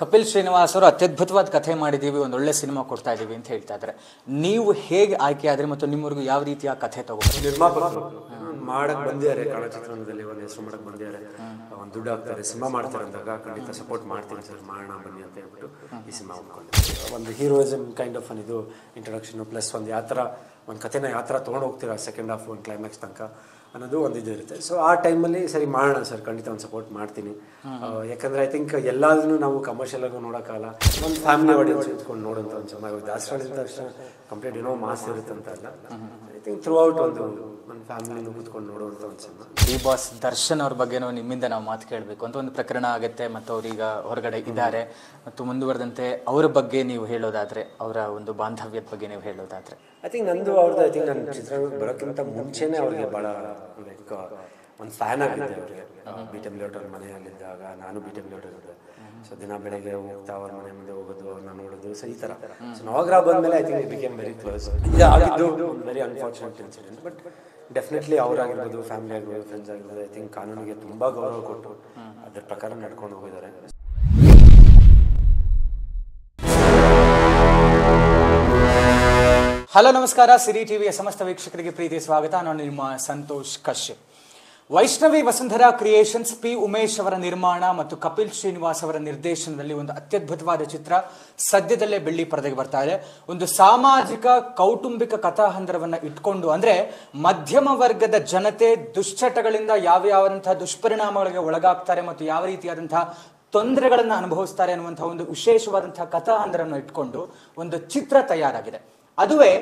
ಕಪಿಲ್ ಶ್ರೀನಿವಾಸ್ ಅವರು ಅತ್ಯದ್ಭುತವಾದ ಕಥೆ ಮಾಡಿದ್ದೀವಿ, ಒಂದು ಒಳ್ಳೆ ಸಿನಿಮಾ ಕೊಡ್ತಾ ಇದ್ದೀವಿ ಅಂತ ಹೇಳ್ತಾ ಇದ್ದಾರೆ. ನೀವು ಹೇಗೆ ಆಯ್ಕೆ ಆದ್ರಿ ಮತ್ತು ನಿಮ್ಮವರೆಗೂ ಯಾವ ರೀತಿಯ ಕಥೆ ತಗೊಂಡ್ರಿ? ನಿರ್ಮಾಪಕರು ಮಾಡಕ್ ಬಂದಿದ್ದಾರೆ, ಕನ್ನಡ ಚಿತ್ರರಂಗದಲ್ಲಿ ಒಂದು ಹೆಸರು ಮಾಡಕ್ ಬಂದಿದ್ದಾರೆ, ಒಂದು ದುಡ್ಡು ಹಾಕ್ತಾರೆ, ಸಿನಿಮಾ ಮಾಡ್ತಾರೆ ಅಂದಾಗ ಖಂಡಿತ ಸಪೋರ್ಟ್ ಮಾಡ್ತೀನಿ ಸರ್, ಮಾಡೋಣ ಬನ್ನಿ ಅಂತ ಹೇಳ್ಬಿಟ್ಟು ಈ ಸಿನಿಮಾ ಅಂದ್ಕೊಂಡಿದ್ದೆ. ಒಂದು ಹೀರೋಯಿಸಮ್ ಕೈಂಡ್ ಆಫ್ ಇದು ಇಂಟ್ರೊಡಕ್ಷನ್ ಪ್ಲಸ್ ಒಂದು ಯಾವ ಥರ ಒಂದು ಕಥೆನ ಯಾವ ಥರ ತೊಗೊಂಡು ಹೋಗ್ತೀರಾ ಸೆಕೆಂಡ್ ಹಾಫ್ ಒಂದು ಕ್ಲೈಮ್ಯಾಕ್ಸ್ ತನಕ ಅನ್ನೋದು ಒಂದು ಇದು ಇರುತ್ತೆ. ಸೊ ಆ ಟೈಮಲ್ಲಿ ಸರಿ ಮಾಡೋಣ ಸರ್, ಖಂಡಿತ ಒಂದು ಸಪೋರ್ಟ್ ಮಾಡ್ತೀನಿ. ಯಾಕಂದರೆ ಐ ಥಿಂಕ್ ಎಲ್ಲಾದ್ರೂ ನಾವು ಕಮರ್ಷಿಯಲ್ ಆಗಿ ನೋಡೋಕ್ಕಲ್ಲ, ಒಂದು ಫ್ಯಾಮಿಲಿ ಆಡಿಯನ್ಸ್ ಇಟ್ಕೊಂಡು ನೋಡೋಂಥ ಒಂದು ಚೆನ್ನಾಗಿ ದಾಸರಳ್ಳಿ ತಕ್ಷಣ ಕಂಪ್ಲೀಟ್ ಏನೋ ಮಾಸ್ ಇರುತ್ತೆ ಅಂತ ಅಲ್ಲ, ಐ ಥಿಂಕ್ ಥ್ರೂ ಔಟ್ ಒಂದು ಫ್ಯಾಮಿಲಿನೂ ಕೂತ್ಕೊಂಡು ನೋಡುವಂಥ ಒಂದು ಸಿನಿಮಾ. ಈ ಬಾಸ್ ದರ್ಶನ್ ಅವ್ರ ಬಗ್ಗೆ ನಿಮ್ಮಿಂದ ನಾವು ಮಾತು ಕೇಳಬೇಕು ಅಂತ ಒಂದು ಪ್ರಕರಣ ಆಗುತ್ತೆ ಮತ್ತು ಅವ್ರೀಗ ಹೊರಗಡೆ ಇದ್ದಾರೆ ಮತ್ತು ಮುಂದುವರೆದಂತೆ ಅವರ ಬಗ್ಗೆ ನೀವು ಹೇಳೋದಾದ್ರೆ, ಅವರ ಒಂದು ಬಾಂಧವ್ಯದ ಬಗ್ಗೆ ನೀವು ಹೇಳೋದಾದ್ರೆ? ಐ ಥಿಂಕ್ ನಂದು ಅವ್ರದ್ದು ಐ ಥಿಂಕ್ ನನ್ನ ಚಿತ್ರರಂಗಕ್ಕೆ ಬರೋಕ್ಕಿಂತ ಮುಂಚೆನೇ ಅವ್ರಿಗೆ ಭಾಳ ಲೈಕ್ ಒಂದು ಫ್ಯಾನ್ ಆಗಿದ್ದೆ ಅವ್ರಿಗೆ. ಬಿ ಟಿ ಎಮ್ ಲೇಔಟರ್ ಮನೆಯಲ್ಲಿದ್ದಾಗ ನಾನು ಬಿ ಟಿ ಎಮ್ ಲೇಔಟರ್ ಇದ್ದೆ. ಸೊ ದಿನ ಬೆಳಗ್ಗೆ ಹೋಗ್ತಾ ಅವ್ರ ಮನೆ ಮುಂದೆ ಹೋಗೋದು, ಅವ್ರನ್ನ ನೋಡೋದು, ಸೊ ಈ ಥರ. ಸೊ ನವಗ್ರಹ ಬಂದಮೇಲೆ I think we became very close. ಇದು ಆಗಿದ್ದು ಒಂದು very unfortunate incident, but definitely ಅವರಾಗಿರ್ಬೋದು, ಫ್ಯಾಮಿಲಿ ಆಗಿರ್ಬೋದು, ಫ್ರೆಂಡ್ಸ್ ಆಗಿರ್ಬೋದು, ಐ ಥಿಂಕ್ ಕಾನೂನಿಗೆ ತುಂಬ ಗೌರವ ಕೊಟ್ಟು ಅದ್ರ ಪ್ರಕಾರ ನಡ್ಕೊಂಡು ಹೋಗಿದ್ದಾರೆ. ಹಲೋ ನಮಸ್ಕಾರ, ಸಿರಿ ಟಿವಿಯ ಸಮಸ್ತ ವೀಕ್ಷಕರಿಗೆ ಪ್ರೀತಿ ಸ್ವಾಗತ. ನಾನು ನಿಮ್ಮ ಸಂತೋಷ್ ಕಶ್ಯಪ್. ವೈಷ್ಣವಿ ವಸುಂಧರಾ ಕ್ರಿಯೇಷನ್ಸ್, ಪಿ ಉಮೇಶ್ ಅವರ ನಿರ್ಮಾಣ ಮತ್ತು ಕಪಿಲ್ ಶ್ರೀನಿವಾಸ್ ಅವರ ನಿರ್ದೇಶನದಲ್ಲಿ ಒಂದು ಅತ್ಯದ್ಭುತವಾದ ಚಿತ್ರ ಸದ್ಯದಲ್ಲೇ ಬೆಳ್ಳಿ ಪರದೆಗೆ ಬರ್ತಾ ಇದೆ. ಒಂದು ಸಾಮಾಜಿಕ ಕೌಟುಂಬಿಕ ಕಥಾಹಂದರವನ್ನ ಇಟ್ಕೊಂಡು, ಅಂದ್ರೆ ಮಧ್ಯಮ ವರ್ಗದ ಜನತೆ ದುಶ್ಚಟಗಳಿಂದ ಯಾವ್ಯಾವಂತಹ ದುಷ್ಪರಿಣಾಮಗಳಿಗೆ ಒಳಗಾಗ್ತಾರೆ ಮತ್ತು ಯಾವ ರೀತಿಯಾದಂತಹ ತೊಂದರೆಗಳನ್ನು ಅನುಭವಿಸ್ತಾರೆ ಅನ್ನುವಂತಹ ಒಂದು ವಿಶೇಷವಾದಂತಹ ಕಥಾಹಂದರವನ್ನು ಇಟ್ಕೊಂಡು ಒಂದು ಚಿತ್ರ ತಯಾರಾಗಿದೆ. ಅದುವೇ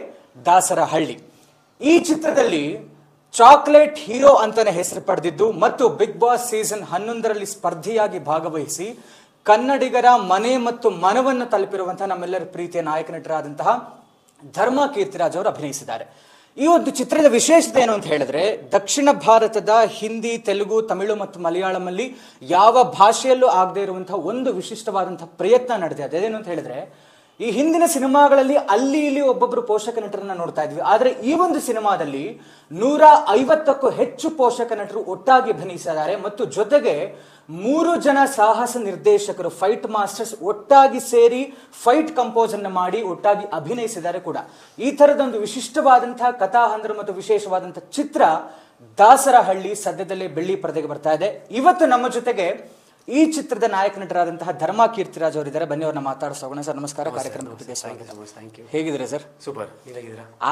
ದಾಸರಹಳ್ಳಿ. ಈ ಚಿತ್ರದಲ್ಲಿ ಚಾಕ್ಲೇಟ್ ಹೀರೋ ಅಂತಾನೆ ಹೆಸರು ಪಡೆದಿದ್ದು ಮತ್ತು ಬಿಗ್ ಬಾಸ್ ಸೀಸನ್ 11ರಲ್ಲಿ ಸ್ಪರ್ಧಿಯಾಗಿ ಭಾಗವಹಿಸಿ ಕನ್ನಡಿಗರ ಮನೆ ಮತ್ತು ಮನವನ್ನು ತಲುಪಿರುವಂತಹ ನಮ್ಮೆಲ್ಲರ ಪ್ರೀತಿಯ ನಾಯಕ ನಟರಾದಂತಹ ಧರ್ಮ ಕೀರ್ತಿರಾಜ್ ಅವರು ಅಭಿನಯಿಸಿದ್ದಾರೆ. ಈ ಒಂದು ಚಿತ್ರದ ವಿಶೇಷತೆ ಏನು ಅಂತ ಹೇಳಿದ್ರೆ, ದಕ್ಷಿಣ ಭಾರತದ ಹಿಂದಿ, ತೆಲುಗು, ತಮಿಳು ಮತ್ತು ಮಲಯಾಳಂನಲ್ಲಿ ಯಾವ ಭಾಷೆಯಲ್ಲೂ ಆಗದೆ ಇರುವಂತಹ ಒಂದು ವಿಶಿಷ್ಟವಾದಂತಹ ಪ್ರಯತ್ನ ನಡೆದಿದೆ. ಅದೇನು ಅಂತ ಹೇಳಿದ್ರೆ, ಈ ಹಿಂದಿನ ಸಿನಿಮಾಗಳಲ್ಲಿ ಅಲ್ಲಿ ಇಲ್ಲಿ ಒಬ್ಬೊಬ್ರು ಪೋಷಕ ನಟರನ್ನ ನೋಡ್ತಾ ಇದ್ವಿ, ಆದ್ರೆ ಈ ಒಂದು ಸಿನಿಮಾದಲ್ಲಿ 150ಕ್ಕೂ ಹೆಚ್ಚು ಪೋಷಕ ನಟರು ಒಟ್ಟಾಗಿ ಅಭಿನಯಿಸಿದ್ದಾರೆ ಮತ್ತು ಜೊತೆಗೆ 3 ಜನ ಸಾಹಸ ನಿರ್ದೇಶಕರು, ಫೈಟ್ ಮಾಸ್ಟರ್ಸ್ ಒಟ್ಟಾಗಿ ಸೇರಿ ಫೈಟ್ ಕಂಪೋಸ್ ಅನ್ನು ಮಾಡಿ ಒಟ್ಟಾಗಿ ಅಭಿನಯಿಸಿದ್ದಾರೆ ಕೂಡ. ಈ ತರದೊಂದು ವಿಶಿಷ್ಟವಾದಂತಹ ಕಥಾಹಂದರ ಮತ್ತು ವಿಶೇಷವಾದಂತಹ ಚಿತ್ರ ದಾಸರಹಳ್ಳಿ ಸದ್ಯದಲ್ಲೇ ಬೆಳ್ಳಿ ಪರದೆಗೆ ಬರ್ತಾ ಇದೆ. ಇವತ್ತು ನಮ್ಮ ಜೊತೆಗೆ ಈ ಚಿತ್ರದ ನಾಯಕ ನಟರಾದಂತಹ ಧರ್ಮ ಕೀರ್ತಿರಾಜ್ ಅವರಿದ್ದಾರೆ. ಬನ್ನಿ ಅವ್ರನ್ನ ಮಾತಾಡಿಸೋಣ. ಸರ್ ನಮಸ್ಕಾರ, ಕಾರ್ಯಕ್ರಮಕ್ಕೆ ಸ್ವಾಗತ. ಹೇಗಿದ್ರೆ sir? Super.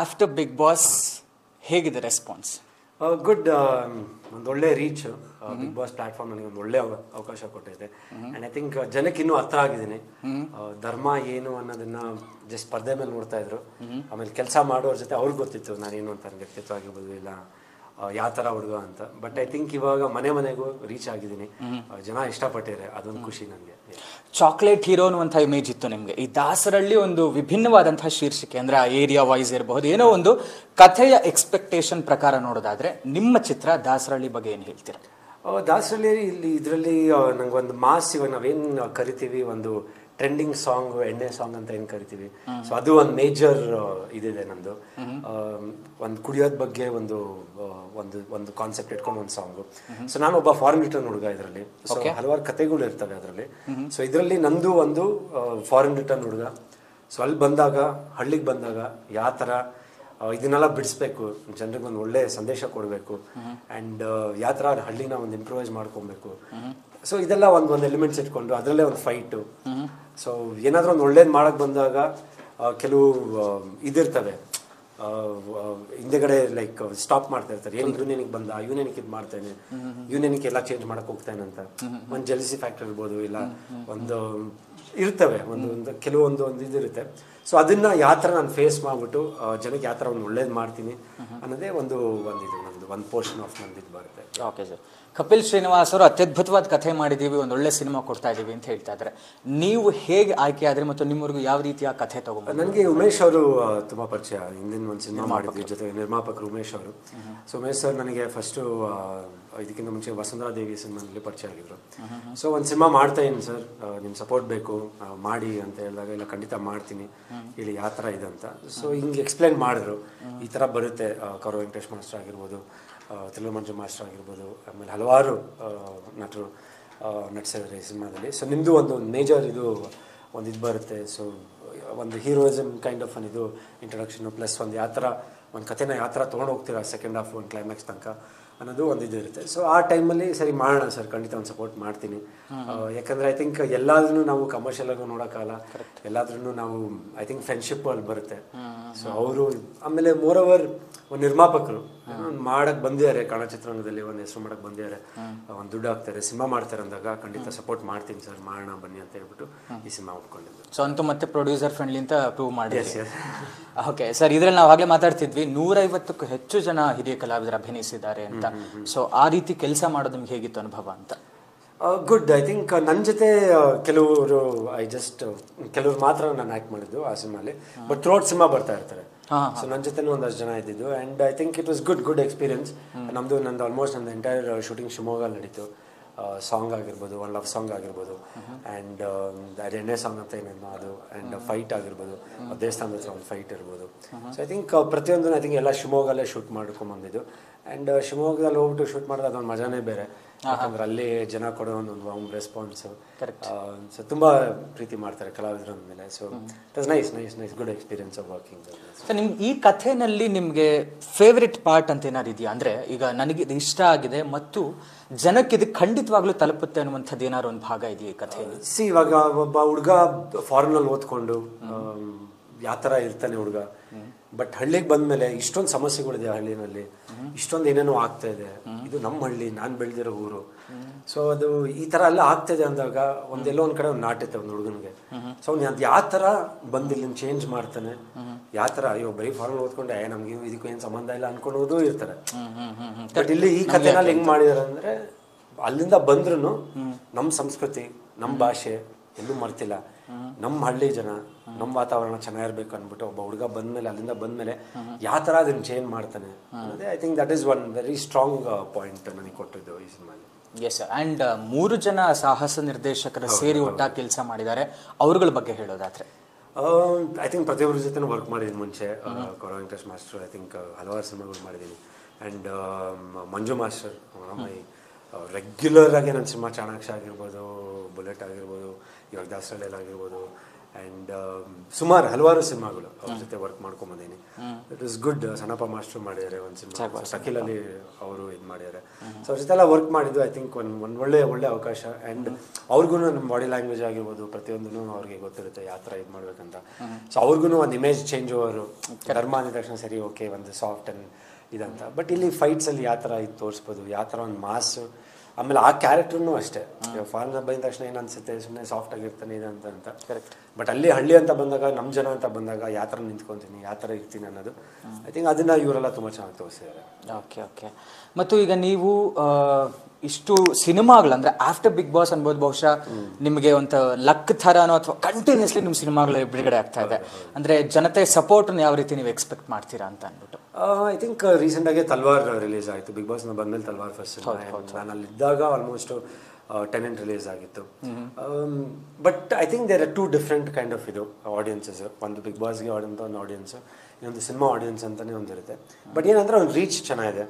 After Bigg Boss ಹೇಗಿದೆ ರೆಸ್ಪಾನ್ಸ್? ಗುಡ್. ಒಂದು ಒಳ್ಳೆ ರೀಚ್ ಬಿಗ್ ಬಾಸ್ ಪ್ಲಾಟ್ಫಾರ್ಮ್ ನನಗೆ ಒಂದು ಒಳ್ಳೆ ಅವಕಾಶ ಕೊಟ್ಟಿದೆ. ಅಂಡ್ ಐ ಥಿಂಕ್ ಜನಕ್ಕೆ ಇನ್ನೂ ಹತ್ರ ಆಗಿದ್ದೀನಿ. ಧರ್ಮ ಏನು ಅನ್ನೋದನ್ನ ಜಸ್ಟ್ ಸ್ಪರ್ಧೆ ಮೇಲೆ ನೋಡ್ತಾ ಇದ್ರು, ಆಮೇಲೆ ಕೆಲಸ ಮಾಡೋರ ಜೊತೆ ಅವ್ರಿಗೆ ಗೊತ್ತಿತ್ತು ನಾನೇನು ಅಂತ, ವ್ಯಕ್ತಿತ್ವ ಆಗಿರ್ಬೋದು, ಇಲ್ಲ ಯಾವ ಥರ ಹುಡುಗ ಅಂತ. ಬಟ್ ಐ ಥಿಂಕ್ ಇವಾಗ ಮನೆಗೂ ರೀಚ್ ಆಗಿದ್ದೀನಿ, ಜನ ಇಷ್ಟಪಟ್ಟಿದ್ದಾರೆ, ಅದೊಂದು ಖುಷಿ ನನಗೆ. ಚಾಕ್ಲೇಟ್ ಹೀರೋ ಅನ್ನುವಂಥ ಇಮೇಜ್ ಇತ್ತು ನಿಮಗೆ. ಈ ದಾಸರಳ್ಳಿ ಒಂದು ವಿಭಿನ್ನವಾದಂತಹ ಶೀರ್ಷಿಕೆ, ಅಂದ್ರೆ ಆ ಏರಿಯಾ ವೈಸ್ ಇರಬಹುದು, ಏನೋ ಒಂದು ಕಥೆಯ ಎಕ್ಸ್ಪೆಕ್ಟೇಷನ್ ಪ್ರಕಾರ ನೋಡೋದಾದ್ರೆ ನಿಮ್ಮ ಚಿತ್ರ ದಾಸರಳ್ಳಿ ಬಗ್ಗೆ ಏನು ಹೇಳ್ತೀರಾ? ದಾಸರಳ್ಳಿ ಇದರಲ್ಲಿ ನಂಗೊಂದು ಮಾಸ್, ಇವಾಗ ನಾವೇನು ಕರಿತೀವಿ ಒಂದು ಟ್ರೆಂಡಿಂಗ್ ಸಾಂಗ್, ಎಣ್ಣೆ ಸಾಂಗ್ ಅಂತ ಏನು ಕರಿತೀವಿ, ಸೊ ಅದು ಒಂದು ಮೇಜರ್ ಇದಿದೆ ನಂದು. ಒಂದು ಕುಡಿಯೋದ್ ಬಗ್ಗೆ ಒಂದು ಒಂದು ಒಂದು ಕಾನ್ಸೆಪ್ಟ್ ಇಟ್ಕೊಂಡು ಒಂದು ಸಾಂಗು. ಸೊ ನಾನು ಒಬ್ಬ ಫಾರಿನ್ ರಿಟರ್ನ್ ಹುಡುಗ ಇದರಲ್ಲಿ, ಸೊ ಹಲವಾರು ಕಥೆಗಳು ಇರ್ತವೆ ಅದರಲ್ಲಿ. ಸೊ ಇದರಲ್ಲಿ ನಂದು ಒಂದು ಫಾರಿನ್ ರಿಟರ್ನ್ ಹುಡುಗ. ಸೊ ಅಲ್ಲಿ ಬಂದಾಗ, ಹಳ್ಳಿಗೆ ಬಂದಾಗ ಯಾವ ಥರ ಇದನ್ನೆಲ್ಲ ಬಿಡಿಸ್ಬೇಕು, ಜನರಿಗೆ ಒಂದು ಒಳ್ಳೆ ಸಂದೇಶ ಕೊಡಬೇಕು, ಆ್ಯಂಡ್ ಯಾವ ಥರ ಹಳ್ಳಿನ ಒಂದು ಇಂಪ್ರೂವೈಸ್ ಮಾಡ್ಕೊಬೇಕು. ಸೊ ಇದೆಲ್ಲ ಒಂದು ಎಲಿಮೆಂಟ್ಸ್ ಇಟ್ಕೊಂಡು ಅದರಲ್ಲೇ ಒಂದು ಫೈಟು. ಸೊ ಏನಾದರೂ ಒಂದು ಒಳ್ಳೇದು ಮಾಡಕ್ಕೆ ಬಂದಾಗ ಕೆಲವು ಇದಿರ್ತವೆ, ಹಿಂದೆಗಡೆ ಲೈಕ್ ಸ್ಟಾಪ್ ಮಾಡ್ತಾ ಇರ್ತಾರೆ, ಏನು ಯೂನಿಯನಿಗೆ ಬಂದ, ಯೂನಿಯನಿಗೆ ಇದು ಮಾಡ್ತೇನೆ, ಯೂನಿಯನಿಗೆ ಎಲ್ಲ ಚೇಂಜ್ ಮಾಡಕ್ಕೆ ಹೋಗ್ತೇನೆ ಅಂತ. ಒಂದು ಜೆಲಸಿ ಫ್ಯಾಕ್ಟರ್ ಇರ್ಬೋದು, ಇಲ್ಲ ಒಂದು ಇರ್ತವೆ, ಒಂದು ಕೆಲವೊಂದು ಇದಿರುತ್ತೆ. ಸೊ ಅದನ್ನ ಯಾವ ಥರ ನಾನು ಫೇಸ್ ಮಾಡಿಬಿಟ್ಟು ಜನಕ್ಕೆ ಯಾವ ಥರ ಒಂದು ಒಳ್ಳೇದು ಮಾಡ್ತೀನಿ ಅನ್ನೋದೇ ಒಂದು ಪೋರ್ಷನ್ ಆಫ್ ನಂದು ಬರುತ್ತೆ. Okay sir. ಕಪಿಲ್ ಶ್ರೀನಿವಾಸ್ ಅವರು ಅತ್ಯದ್ಭುತವಾದ ಕಥೆ ಮಾಡಿದ್ದೀವಿ, ಒಂದು ಒಳ್ಳೆ ಸಿನಿಮಾ ಕೊಡ್ತಾ ಇದ್ದೀವಿ ಅಂತ ಹೇಳ್ತಾ ಇದ್ದಾರೆ. ನೀವು ಹೇಗೆ ಆಯ್ಕೆ ಆದ್ರಿ ಮತ್ತು ನಿಮ್ಮವರೆಗೂ ಯಾವ ರೀತಿಯ ಕಥೆ ತಗೊಂಡು? ನನಗೆ ಉಮೇಶ್ ಅವರು ತುಂಬ ಪರಿಚಯ, ಹಿಂದಿನ ಒಂದು ಸಿನಿಮಾ ಮಾಡಿದ್ವಿ ಜೊತೆಗೆ, ನಿರ್ಮಾಪಕರು ಉಮೇಶ್ ಅವರು. ಸೊ ಉಮೇಶ್ ಸರ್ ನನಗೆ ಫಸ್ಟು ಇದಕ್ಕಿಂತ ಮುಂಚೆ ವಸುಂಧರಾ ದೇವಿ ಸಿನಿಮಾದಲ್ಲಿ ಪರಿಚಯ ಆಗಿದ್ರು. ಸೊ ಒಂದು ಸಿನಿಮಾ ಮಾಡ್ತಾ ಇದ್ದೀನಿ ಸರ್, ನಿಮ್ಮ ಸಪೋರ್ಟ್ ಬೇಕು, ಮಾಡಿ ಅಂತ ಹೇಳಿದಾಗ, ಇಲ್ಲ ಖಂಡಿತ ಮಾಡ್ತೀನಿ, ಇಲ್ಲಿ ಯಾವ ಥರ ಇದೆ ಅಂತ. ಸೊ ಹಿಂಗೆ ಎಕ್ಸ್ಪ್ಲೇನ್ ಮಾಡಿದ್ರು, ಈ ಥರ ಬರುತ್ತೆ, ಕರೋ ವೆಂಕಟೇಶ್ ಮಾಸ್ಟರ್ ಆಗಿರ್ಬೋದು, ತಿರುಳು ಮಂಜು ಮಾಸ್ಟರ್ ಆಗಿರ್ಬೋದು, ಆಮೇಲೆ ಹಲವಾರು ನಟರು ನಟಿಸಿದ್ರೆ ಈ ಸಿನಿಮಾದಲ್ಲಿ. ಸೊ ನಿಮ್ಮದು ಒಂದು ಮೇಜರ್ ಇದು ಒಂದು ಇದು ಬರುತ್ತೆ. ಸೊ ಒಂದು ಹೀರೋಯಿಸಮ್ ಕೈಂಡ್ ಆಫ್ ಇದು ಇಂಟ್ರೊಡಕ್ಷನು ಪ್ಲಸ್ ಒಂದು ಯಾವ ಥರ ಒಂದು ಕಥೆನ ಯಾವ ಥರ ತೊಗೊಂಡು ಹೋಗ್ತೀರಾ ಸೆಕೆಂಡ್ ಹಾಫ್ ಒಂದು ಕ್ಲೈಮ್ಯಾಕ್ಸ್ ತನಕ ಅನ್ನೋದು ಒಂದು ಇದು ಇರುತ್ತೆ. ಸೊ ಆ ಟೈಮಲ್ಲಿ ಸರಿ ಮಾಡೋಣ ಸರ್, ಖಂಡಿತ ಒಂದು ಸಪೋರ್ಟ್ ಮಾಡ್ತೀನಿ. ಯಾಕಂದರೆ ಐ ಥಿಂಕ್ ಎಲ್ಲಾದ್ರೂ ನಾವು ಕಮರ್ಷಿಯಲಾಗೂ ನೋಡೋಕ್ಕಲ್ಲ, ಎಲ್ಲಾದ್ರೂ ನಾವು ಐ ಥಿಂಕ್ ಫ್ರೆಂಡ್ಶಿಪ್ ಅಲ್ಲಿ ಬರುತ್ತೆ. ಸೊ ಅವರು ಆಮೇಲೆ ಮೋರ್ ಓವರ್ ಒಂದು ನಿರ್ಮಾಪಕರು ಮಾಡಕ್ಕೆ ಬಂದಿದ್ದಾರೆ, ಕನ್ನಡ ಚಿತ್ರರಂಗದಲ್ಲಿ ಒಂದು ಹೆಸರು ಮಾಡಕ್ಕೆ ಬಂದಿದ್ದಾರೆ, ಒಂದು ದುಡ್ಡು ಹಾಕ್ತಾರೆ, ಸಿನಿಮಾ ಮಾಡ್ತಾರೆ ಅಂದಾಗ ಖಂಡಿತ ಸಪೋರ್ಟ್ ಮಾಡ್ತೀನಿ ಸರ್, ಮಾಡೋಣ ಬನ್ನಿ ಅಂತ ಹೇಳ್ಬಿಟ್ಟು ಈ ಸಿನಿಮಾ ಒಪ್ಕೊಂಡಿದ್ದು. ಸೊ ಅಂತೂ ಮತ್ತೆ ಪ್ರೊಡ್ಯೂಸರ್ ಫ್ರೆಂಡ್ಲಿ ಅಂತ ಪ್ರೂವ್ ಮಾಡಿ. ಓಕೆ ಸರ್, ಇದ್ರಲ್ಲಿ ನಾವು ಆಗಲೇ ಮಾತಾಡ್ತಿದ್ವಿ 150ಕ್ಕೂ ಹೆಚ್ಚು ಜನ ಹಿರಿಯ ಕಲಾವಿದರು ಅಭಿನಯಿಸಿದ್ದಾರೆ ಅಂತ. ಸೊ ಆ ರೀತಿ ಕೆಲಸ ಮಾಡೋದು ನಿಮ್ಗೆ ಹೇಗಿತ್ತು ಅನುಭವ ಅಂತ? ಗುಡ್. ಐ ಥಿಂಕ್ ನನ್ನ ಜೊತೆ ಕೆಲವರು ಮಾತ್ರ ನಾನು ಆ್ಯಕ್ಟ್ ಮಾಡಿದ್ದು ಆ ಸಿನಿಮಾಲಿ, ಬಟ್ ಥ್ರೂಔಟ್ ಸಿನಿಮಾ ಬರ್ತಾ ಇರ್ತಾರೆ. ಸೊ ನನ್ನ ಜೊತೆನೂ ಒಂದಷ್ಟು ಜನ ಇದ್ದಿದ್ದು and I think it was good experience. ನಂದು ಆಲ್ಮೋಸ್ಟ್ ನಂದು ಎಂಟೈರ್ ಶೂಟಿಂಗ್ ಶಿವಮೊಗ್ಗಲ್ಲಿ ನಡೀತು. ಸಾಂಗ್ ಆಗಿರ್ಬೋದು, ಒಂದು ಲವ್ ಸಾಂಗ್ ಆಗಿರ್ಬೋದು, ಆ್ಯಂಡ್ ಅದು ಎಣ್ಣೆ ಸಾಂಗ್ ಅಂತ ಏನೇನೋ ಅದು, ಆ್ಯಂಡ್ ಫೈಟ್ ಆಗಿರ್ಬೋದು, ದೇವಸ್ಥಾನದ ಹತ್ರ ಒಂದು ಫೈಟ್ ಇರ್ಬೋದು. ಸೊ ಐ ಥಿಂಕ್ ಪ್ರತಿಯೊಂದು ಐ ಥಿಂಕ್ ಎಲ್ಲ ಶಿವಮೊಗ್ಗಲ್ಲೇ ಶೂಟ್ ಮಾಡ್ಕೊಂಬಂದಿದ್ದು. ಆ್ಯಂಡ್ ಶಿವಮೊಗ್ಗದಲ್ಲಿ ಹೋಗ್ಬಿಟ್ಟು ಶೂಟ್ ಮಾಡೋದು ಅದೊಂದು ಮಜಾನೇ ಬೇರೆ, ಯಾಕಂದ್ರೆ ಅಲ್ಲಿ ಜನ ಕೊಡೋ ಒಂದು ವಾಮ್ ರೆಸ್ಪಾನ್ಸು. ಸೊ ತುಂಬ ಪ್ರೀತಿ ಮಾಡ್ತಾರೆ ಕಲಾವಿದರ ಮೇಲೆ. So it was nice good experience of working. So ನಿಮ್ಗೆ ಈ ಕಥೆನಲ್ಲಿ ನಿಮಗೆ ಫೇವ್ರೆಟ್ ಪಾರ್ಟ್ ಅಂತ ಏನಾದ್ರು ಇದೆಯಾ? ಅಂದರೆ ಈಗ ನನಗೆ ಇದು ಇಷ್ಟ ಆಗಿದೆ ಮತ್ತು ಜನಕ್ಕೆ ಇದು ಖಂಡಿತವಾಗ್ಲೂ ತಲುಪುತ್ತೆ ಅನ್ನುವಂಥದ್ದು ಏನಾದ್ರು ಒಂದು ಭಾಗ ಇದೆಯಾ ಈ ಕಥೆಯಲ್ಲಿ? ಇವಾಗ ಒಬ್ಬ ಹುಡುಗ ಫಾರಿನಲ್ಲಿ ಓದ್ಕೊಂಡು ಯಾವ ಥರ ಇರ್ತಾನೆ ಹುಡುಗ, ಬಟ್ ಹಳ್ಳಿಗೆ ಬಂದಮೇಲೆ ಇಷ್ಟೊಂದು ಸಮಸ್ಯೆಗಳಿದೆ ಹಳ್ಳಿನಲ್ಲಿ, ಇಷ್ಟೊಂದು ಏನೇನೋ ಆಗ್ತಾ ಇದೆ, ಇದು ನಮ್ಮ ಹಳ್ಳಿ, ನಾನು ಬೆಳೆದಿರೋ ಊರು. ಸೊ ಅದು ಈ ಥರ ಎಲ್ಲ ಆಗ್ತಾಯಿದೆ ಅಂದಾಗ ಒಂದೆಲ್ಲೋ ಒಂದು ಕಡೆ ಒಂದು ನಾಟುತ್ತೆ ಒಂದು ಹುಡುಗನಿಗೆ. ಸೊ ಅವ್ನು ಅದು ಯಾವ ಥರ ಬಂದು ಇಲ್ಲಿ ಚೇಂಜ್ ಮಾಡ್ತಾನೆ, ಯಾವ ಥರ ಅಯ್ಯೋ ಬರೀ ಫಾರಿನ್ ಓದ್ಕೊಂಡೆ ನಮ್ಗೆ ಇದಕ್ಕೂ ಏನು ಸಂಬಂಧ ಇಲ್ಲ ಅನ್ಕೊಳೋದು ಇರ್ತಾರೆ. ಬಟ್ ಇಲ್ಲಿ ಈ ಕಥೆನಲ್ಲಿ ಹೆಂಗೆ ಮಾಡಿದಾರೆ ಅಂದರೆ ಅಲ್ಲಿಂದ ಬಂದ್ರೂ ನಮ್ಮ ಸಂಸ್ಕೃತಿ, ನಮ್ಮ ಭಾಷೆ ಎಲ್ಲೂ ಮರ್ತಿಲ್ಲ, ನಮ್ಮ ಹಳ್ಳಿ ಜನ, ನಮ್ಮ ವಾತಾವರಣ ಚೆನ್ನಾಗಿರ್ಬೇಕು ಅಂದ್ಬಿಟ್ಟು ಒಬ್ಬ ಹುಡುಗ ಬಂದಮೇಲೆ ಅಲ್ಲಿಂದ ಬಂದಮೇಲೆ ಯಾವ ಥರ ಅದನ್ನು ಚೇಂಜ್ ಮಾಡ್ತಾನೆ ಅನ್ನೋದೇ I think that is one very strong point ನನಗೆ ಕೊಟ್ಟಿದ್ದು ಈ ಸಿನಿಮಾಲಿ. Yes sir. ಆ್ಯಂಡ್ 3 ಜನ ಸಾಹಸ ನಿರ್ದೇಶಕರು ಸೇರಿ ಒಟ್ಟಾಗಿ ಕೆಲಸ ಮಾಡಿದ್ದಾರೆ, ಅವ್ರಗಳ ಬಗ್ಗೆ ಹೇಳೋದಾದ್ರೆ? ಐ ಥಿಂಕ್ ಪ್ರತಿಯೊಬ್ಬರ ಜೊತೆ ವರ್ಕ್ ಮಾಡಿದ್ದೀನಿ ಮುಂಚೆ. Kaurav Venkatesh master I think ಹಲವಾರು ಸಿನಿಮಾಗಳು ಮಾಡಿದ್ದೀನಿ. ಆ್ಯಂಡ್ ಮಂಜು ಮಾಸ್ಟರ್ ರೆಗ್ಯುಲರ್ ಆಗಿ ನನ್ನ ಸಿನಿಮಾ ಚಾಣಾಕ್ಷ ಆಗಿರ್ಬೋದು, ಬುಲೆಟ್ ಆಗಿರ್ಬೋದು, ಇವಾಗ ದಾಸರಳ್ಳಿ ಆಗಿರ್ಬೋದು, ಆ್ಯಂಡ್ ಸುಮಾರು ಹಲವಾರು ಸಿನಿಮಾಗಳು ಅವ್ರ ಜೊತೆ ವರ್ಕ್ ಮಾಡ್ಕೊಂಬಂದೀನಿ. It is good. Sannappa master ಮಾಡಿದ್ದಾರೆ ಒಂದು ಸಿನಿಮಾ, ಶಕೀಲಲ್ಲಿ ಅವರು ಇದು ಮಾಡಿದ್ದಾರೆ. ಸೊ ಅವ್ರ ಜೊತೆ ಎಲ್ಲ ವರ್ಕ್ ಮಾಡಿದ್ದು ಐ ಥಿಂಕ್ ಒಂದು ಒಳ್ಳೆ ಅವಕಾಶ. ಆ್ಯಂಡ್ ಅವ್ರಿಗೂ ನಮ್ಮ ಬಾಡಿ ಲ್ಯಾಂಗ್ವೇಜ್ ಆಗಿರ್ಬೋದು ಪ್ರತಿಯೊಂದೂ ಅವ್ರಿಗೆ ಗೊತ್ತಿರುತ್ತೆ ಯಾವ ಥರ ಇದು ಮಾಡ್ಬೇಕಂತ. ಸೊ ಅವ್ರಿಗೂ ಒಂದು ಇಮೇಜ್ ಚೇಂಜ್ ಓವರು, ಧರ್ಮ ಅಂದ ತಕ್ಷಣ ಸರಿ ಓಕೆ ಒಂದು ಸಾಫ್ಟ್ ಆ್ಯಂಡ್ ಇದಂತ, ಬಟ್ ಇಲ್ಲಿ ಫೈಟ್ಸಲ್ಲಿ ಯಾವ ಥರ ಇದು ತೋರಿಸ್ಬೋದು, ಯಾವ ಥರ ಒಂದು ಮಾಸು, ಆಮೇಲೆ ಆ ಕ್ಯಾರೆಕ್ಟರ್ನೂ ಅಷ್ಟೇ. ಫಾರಿನ್ ಬಂದ ತಕ್ಷಣ ಏನು ಅನ್ಸುತ್ತೆ, ಸುಮ್ಮನೆ ಸಾಫ್ಟ್ ಆಗಿರ್ತಾನೆ ಇದಂತ ಅಂತ. ಕರೆಕ್ಟ್. ಬಟ್ ಅಲ್ಲಿ ಹಳ್ಳಿ ಅಂತ ಬಂದಾಗ, ನಮ್ಮ ಜನ ಅಂತ ಬಂದಾಗ ಯಾವ ಥರ ನಿಂತ್ಕೊತೀನಿ, ಯಾವ ಥರ ಇರ್ತೀನಿ ಅನ್ನೋದು ಐ ಥಿಂಕ್ ಅದನ್ನು ಇವರೆಲ್ಲ ತುಂಬ ಚೆನ್ನಾಗಿ ತೋರಿಸಿದ್ದಾರೆ. ಓಕೆ. ಮತ್ತು ಈಗ ನೀವು ಇಷ್ಟು ಸಿನಿಮಾಗಳು ಅಂದರೆ ಆಫ್ಟರ್ ಬಿಗ್ ಬಾಸ್ ಅನ್ಬೋದು, ಬಹುಶಃ ನಿಮಗೆ ಒಂದು ಲಕ್ ಥರನೋ ಅಥವಾ ಕಂಟಿನ್ಯೂಸ್ಲಿ ನಿಮ್ಮ ಸಿನಿಮಾಗಳು ಬಿಡುಗಡೆ ಆಗ್ತಾ ಇದೆ ಅಂದರೆ ಜನತೆ ಸಪೋರ್ಟನ್ನು ಯಾವ ರೀತಿ ನೀವು ಎಕ್ಸ್ಪೆಕ್ಟ್ ಮಾಡ್ತೀರಾ ಅಂತ ಅಂದ್ಬಿಟ್ಟು? ಐ ಥಿಂಕ್ ರೀಸೆಂಟಾಗಿ ತಲ್ವಾರ್ ರಿಲೀಸ್ ಆಯಿತು. ಬಿಗ್ ಬಾಸ್ನ ಬಂದಮೇಲೆ ತಲ್ವಾರ್ ಫಸ್ಟ್ ಸಿನಿಮಾ. ನಾನು ಅಲ್ಲಿದ್ದಾಗ ಆಲ್ಮೋಸ್ಟ್ ಟೆನೆಂಟ್ ರಿಲೀಸ್ ಆಗಿತ್ತು. But I think there are 2 different kind of ಇದು ಆಡಿಯನ್ಸಸ್. ಒಂದು ಬಿಗ್ ಬಾಸ್ಗೆ ಆಡಿದಂಥ ಒಂದು ಆಡಿಯನ್ಸು, ಇನ್ನೊಂದು ಸಿನಿಮಾ ಆಡಿಯನ್ಸ್ ಅಂತಲೇ ಒಂದಿರುತ್ತೆ. ಬಟ್ ಏನಂದ್ರೆ ಒಂದು ರೀಚ್ ಚೆನ್ನಾಗಿದೆ.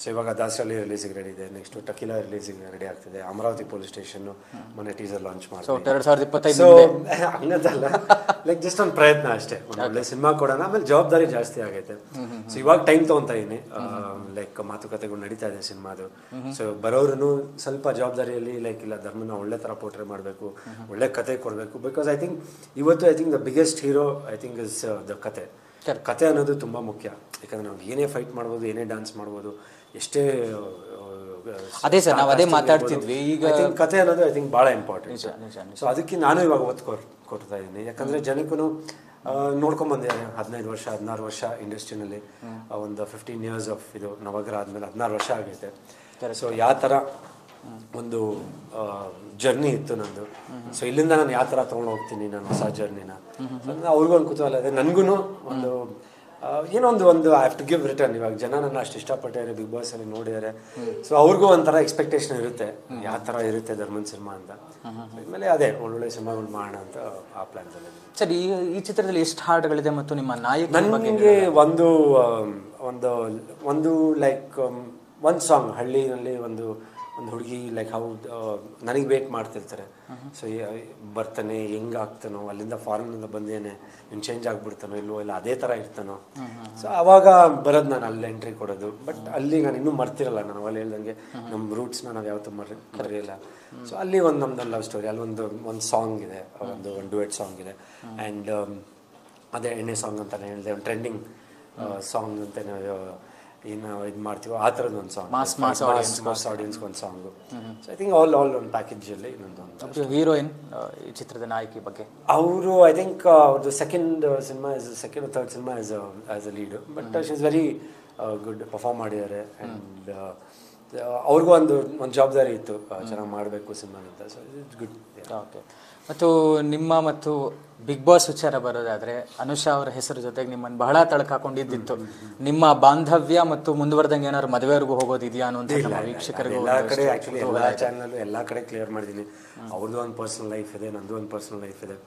ಸೊ ಇವಾಗ ದಾಸರಳ್ಳಿ ರಿಲೀಸಿಗೆ ರೆಡಿ ಇದೆ, ನೆಕ್ಸ್ಟ್ ಟಕೀಲಾ ರಿಲೀಸಿಗೆ ರೆಡಿ ಆಗ್ತಿದೆ, ಅಮರಾವತಿ ಪೊಲೀಸ್ ಸ್ಟೇಷನ್ ಮೊನ್ನೆ ಟೀಸರ್ ಲಾಂಚ್ ಮಾಡ್ತೀವಿ. 2025 ಸೊ ಹಂಗಂತಲ್ಲ, ಲೈಕ್ ಜಸ್ಟ್ ಒಂದು ಪ್ರಯತ್ನ ಅಷ್ಟೇ, ಒಂದು ಒಳ್ಳೆ ಸಿನಿಮಾ ಕೊಡೋಣ. ಆಮೇಲೆ ಜವಾಬ್ದಾರಿ ಜಾಸ್ತಿ ಆಗೈತೆ. ಸೊ ಇವಾಗ ಟೈಮ್ ತೊಗೊತಾ ಇದೀನಿ, ಲೈಕ್ ಮಾತುಕತೆಗಳು ನಡೀತಾ ಇದೆ ಸಿನಿಮಾದು. ಸೊ ಬರೋರು ಸ್ವಲ್ಪ ಜವಾಬ್ದಾರಿಯಲ್ಲಿ ಲೈಕ್ ಇಲ್ಲ ಧರ್ಮನ ಒಳ್ಳೆ ಥರ ಪೋರ್ಟ್ರೇ ಮಾಡಬೇಕು, ಒಳ್ಳೆ ಕತೆ ಕೊಡಬೇಕು. ಬಿಕಾಸ್ ಐ ಥಿಂಕ್ ಇವತ್ತು I think the biggest hero I think is the ಕತೆ ಅನ್ನೋದು ತುಂಬ ಮುಖ್ಯ. ಯಾಕಂದ್ರೆ ನಾವು ಏನೇ ಫೈಟ್ ಮಾಡ್ಬೋದು, ಏನೇ ಡ್ಯಾನ್ಸ್ ಮಾಡ್ಬೋದು, ಎಷ್ಟೇ ಅದೇ ಸರ್ ನಾವು ಅದೇ ಮಾತಾಡ್ತಿದ್ವಿ. ಈಗ ಕತೆ ಅನ್ನೋದು ಐ ಥಿಂಕ್ ಭಾಳ ಇಂಪಾರ್ಟೆಂಟ್. ಸೊ ಅದಕ್ಕೆ ನಾನು ಇವಾಗ ಒತ್ತು ಕೊಡ್ತಾ ಇದ್ದೀನಿ. ಯಾಕಂದರೆ ಜನಕ್ಕೂ ನೋಡ್ಕೊಂಬಂದಿದ್ದಾರೆ 15 ವರ್ಷ 16 ವರ್ಷ ಇಂಡಸ್ಟ್ರಿನಲ್ಲಿ, ಒಂದು 15 years ಆಫ್ ಇದು ನವಗ್ರಹ ಆದಮೇಲೆ 16 ವರ್ಷ ಆಗೈತೆ. ಸೊ ಯಾವ ಥರ ಒಂದು ಜರ್ನಿ ಇತ್ತು ನಂದು. ಸೊ ಇಲ್ಲಿಂದ ನಾನು ಯಾವ ಥರ ತೊಗೊಂಡು ಹೋಗ್ತೀನಿ ನಾನು ಹೊಸ ಜರ್ನಿನ, ಅವ್ರಿಗೂ ಒಂದು ಕುತೂಹಲ ಇದೆ, ನನಗೂ ಒಂದು ಏನೋ ಒಂದು I have to give return. ಇವಾಗ ಜನ ನನ್ನ ಅಷ್ಟು ಇಷ್ಟಪಟ್ಟಿದ್ದಾರೆ, ಬಿಗ್ ಬಾಸ್ ಅಲ್ಲಿ ನೋಡಿದ್ದಾರೆ. ಸೊ ಅವ್ರಿಗೂ ಒಂಥರ ಎಕ್ಸ್ಪೆಕ್ಟೇಷನ್ ಇರುತ್ತೆ, ಯಾವ ಥರ ಇರುತ್ತೆ ಧರ್ಮನ್ ಸಿನಿಮಾ ಅಂತ. ಆಮೇಲೆ ಅದೇ ಒಳ್ಳೊಳ್ಳೆ ಸಿನಿಮಾಗಳು ಮಾಡೋಣ ಅಂತ ಆ ಪ್ಲಾನ್ದಲ್ಲಿ. ಸರ್ ಈ ಚಿತ್ರದಲ್ಲಿ ಎಷ್ಟು ಹಾಡುಗಳಿದೆ ಮತ್ತು ನಿಮ್ಮ ನಾಯಕ? ನನಗೆ ಒಂದು ಲೈಕ್ ಒಂದು ಸಾಂಗ್ ಹಳ್ಳಿನಲ್ಲಿ ಒಂದು ಒಂದು ಹುಡುಗಿ ಲೈಕ್ ಹೌ ನನಗೆ ವೇಟ್ ಮಾಡ್ತಿರ್ತಾರೆ. ಸೊ ಬರ್ತಾನೆ, ಹೆಂಗೆ ಆಗ್ತಾನೋ, ಅಲ್ಲಿಂದ ಫಾರಿನಿಂದ ಬಂದೇನೆ, ಇನ್ನು ಚೇಂಜ್ ಆಗ್ಬಿಡ್ತಾನೋ ಇಲ್ವೋ, ಇಲ್ಲ ಅದೇ ಥರ ಇರ್ತಾನೋ. ಸೊ ಆವಾಗ ಬರೋದು ನಾನು ಅಲ್ಲಿ ಎಂಟ್ರಿ ಕೊಡೋದು. ಬಟ್ ಅಲ್ಲಿ ನಾನು ಇನ್ನೂ ಮರ್ತಿರಲ್ಲ, ನಾನು ಅಲ್ಲಿ ಹೇಳ್ದಂಗೆ ನಮ್ಮ ರೂಟ್ಸ್ನ ನಾವು ಯಾವತ್ತೂ ಮರೆಯಲ್ಲ. ಸೊ ಅಲ್ಲಿ ಒಂದು ನಮ್ದು ಲವ್ ಸ್ಟೋರಿ, ಅಲ್ಲಿ ಒಂದು ಸಾಂಗ್ ಇದೆ, ಒಂದು ಡುಯೆಟ್ ಸಾಂಗ್ ಇದೆ. ಆ್ಯಂಡ್ ಅದೇ ಎಣ್ಣೆ ಸಾಂಗ್ ಅಂತಾನೆ ಹೇಳಿದೆ, ಒಂದು ಟ್ರೆಂಡಿಂಗ್ ಸಾಂಗ್ ಅಂತ ಏನು ಇದು ಮಾಡ್ತೀವೋ ಆ ಥರದ್ದು ಒಂದು ಸಾಂಗ್, ಮಾಸ್ ಆಡಿಯನ್ಸ್ಗೆ ಒಂದು song. So I think all ಒಂದು ಪ್ಯಾಕೇಜಲ್ಲಿ ಇನ್ನೊಂದು. ಹೀರೋಯಿನ್ ಈ ಚಿತ್ರದ ನಾಯಕಿ ಬಗ್ಗೆ ಅವರು ಐ ಥಿಂಕ್ ಅವ್ರದ್ದು second third cinema as a lead. But she is very good, perform ಮಾಡಿದ್ದಾರೆ. ಆ್ಯಂಡ್ ಅವ್ರಿಗೂ ಒಂದು ಜವಾಬ್ದಾರಿ ಇತ್ತು, ಚೆನ್ನಾಗಿ ಮಾಡಬೇಕು ಸಿನಿಮಾ ಅಂತ. So it's good. ಓಕೆ. ಮತ್ತು ನಿಮ್ಮ ಮತ್ತು ಬಿಗ್ ಬಾಸ್ ವಿಚಾರ ಬರೋದಾದ್ರೆ, ಅನುಷಾ ಅವರ ಹೆಸರು ಜೊತೆಗೆ ನಿಮ್ಮನ್ನು ಬಹಳ ತಳ್ಕಾಕೊಂಡಿದ್ದಿತ್ತು. ನಿಮ್ಮ ಬಾಂಧವ್ಯ ಮತ್ತು ಮುಂದುವರೆದಂಗೆ ಏನಾದ್ರು ಮದುವೆವರೆಗೂ ಹೋಗೋದಿದೆಯಾ ಅನ್ನೋ ವೀಕ್ಷಕರಿಗೂ ಎಲ್ಲ ಕಡೆ ಆ್ಯಕ್ಚುಲಿ ಎಲ್ಲ ಚಾನಲ್ ಎಲ್ಲ ಕಡೆ ಕ್ಲಿಯರ್ ಮಾಡಿದ್ದೀನಿ. ಅವ್ರದ್ದು ಒಂದು ಪರ್ಸನಲ್ ಲೈಫ್ ಇದೆ, ನಂದು ಒಂದು ಪರ್ಸನಲ್ ಲೈಫ್ ಇದೆ.